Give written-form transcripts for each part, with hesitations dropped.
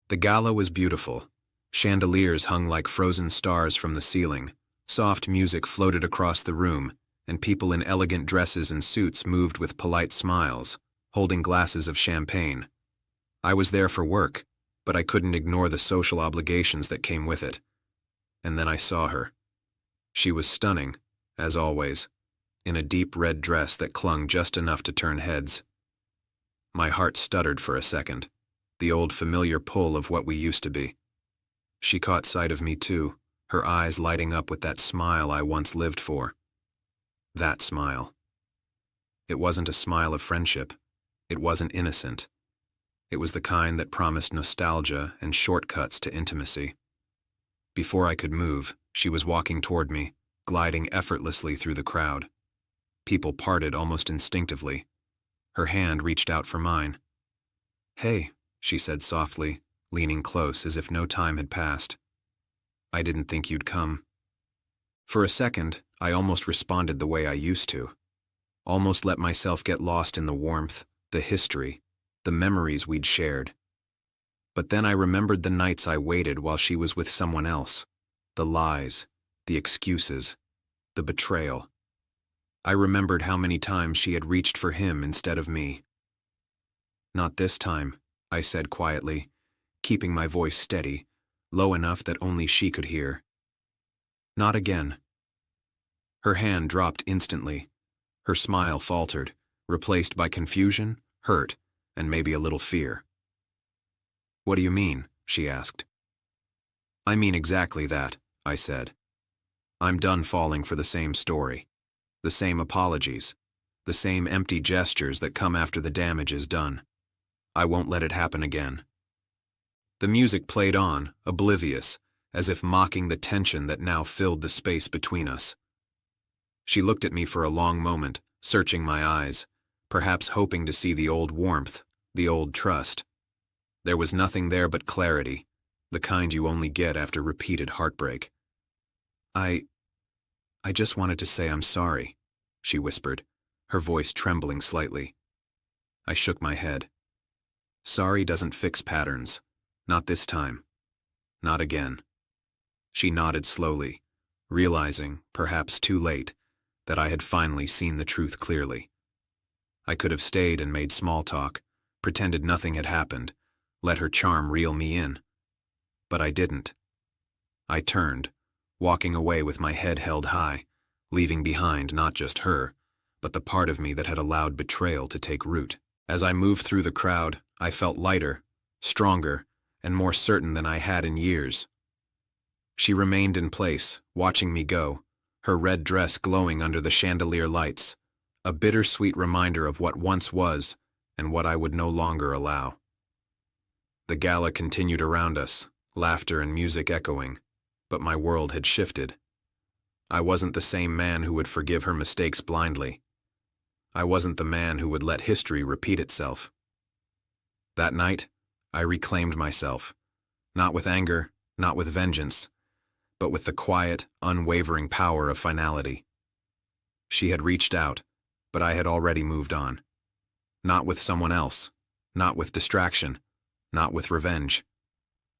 The gala was beautiful. Chandeliers hung like frozen stars from the ceiling, soft music floated across the room, and people in elegant dresses and suits moved with polite smiles, holding glasses of champagne. I was there for work, but I couldn't ignore the social obligations that came with it. And then I saw her. She was stunning, as always, in a deep red dress that clung just enough to turn heads. My heart stuttered for a second, the old familiar pull of what we used to be. She caught sight of me too, her eyes lighting up with that smile I once lived for. That smile. It wasn't a smile of friendship. It wasn't innocent. It was the kind that promised nostalgia and shortcuts to intimacy. Before I could move, she was walking toward me, gliding effortlessly through the crowd. People parted almost instinctively. Her hand reached out for mine. "Hey," she said softly, leaning close as if no time had passed. "I didn't think you'd come." For a second, I almost responded the way I used to. Almost let myself get lost in the warmth, the history, the memories we'd shared. But then I remembered the nights I waited while she was with someone else. The lies, the excuses, the betrayal. I remembered how many times she had reached for him instead of me. "Not this time," I said quietly, keeping my voice steady, low enough that only she could hear. "Not again." Her hand dropped instantly. Her smile faltered, replaced by confusion, hurt, and maybe a little fear. "What do you mean?" she asked. "I mean exactly that," I said. "I'm done falling for the same story, the same apologies, the same empty gestures that come after the damage is done. I won't let it happen again." The music played on, oblivious, as if mocking the tension that now filled the space between us. She looked at me for a long moment, searching my eyes, perhaps hoping to see the old warmth, the old trust. There was nothing there but clarity, the kind you only get after repeated heartbreak. I just wanted to say I'm sorry," she whispered, her voice trembling slightly. I shook my head. "Sorry doesn't fix patterns. Not this time. Not again." She nodded slowly, realizing, perhaps too late, that I had finally seen the truth clearly. I could have stayed and made small talk, pretended nothing had happened, let her charm reel me in. But I didn't. I turned, walking away with my head held high, leaving behind not just her, but the part of me that had allowed betrayal to take root. As I moved through the crowd, I felt lighter, stronger, and more certain than I had in years. She remained in place, watching me go, her red dress glowing under the chandelier lights, a bittersweet reminder of what once was and what I would no longer allow. The gala continued around us, laughter and music echoing, but my world had shifted. I wasn't the same man who would forgive her mistakes blindly. I wasn't the man who would let history repeat itself. That night, I reclaimed myself, not with anger, not with vengeance, but with the quiet, unwavering power of finality. She had reached out, but I had already moved on. Not with someone else, not with distraction, not with revenge.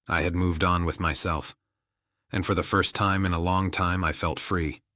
I had moved on with myself, and for the first time in a long time I felt free.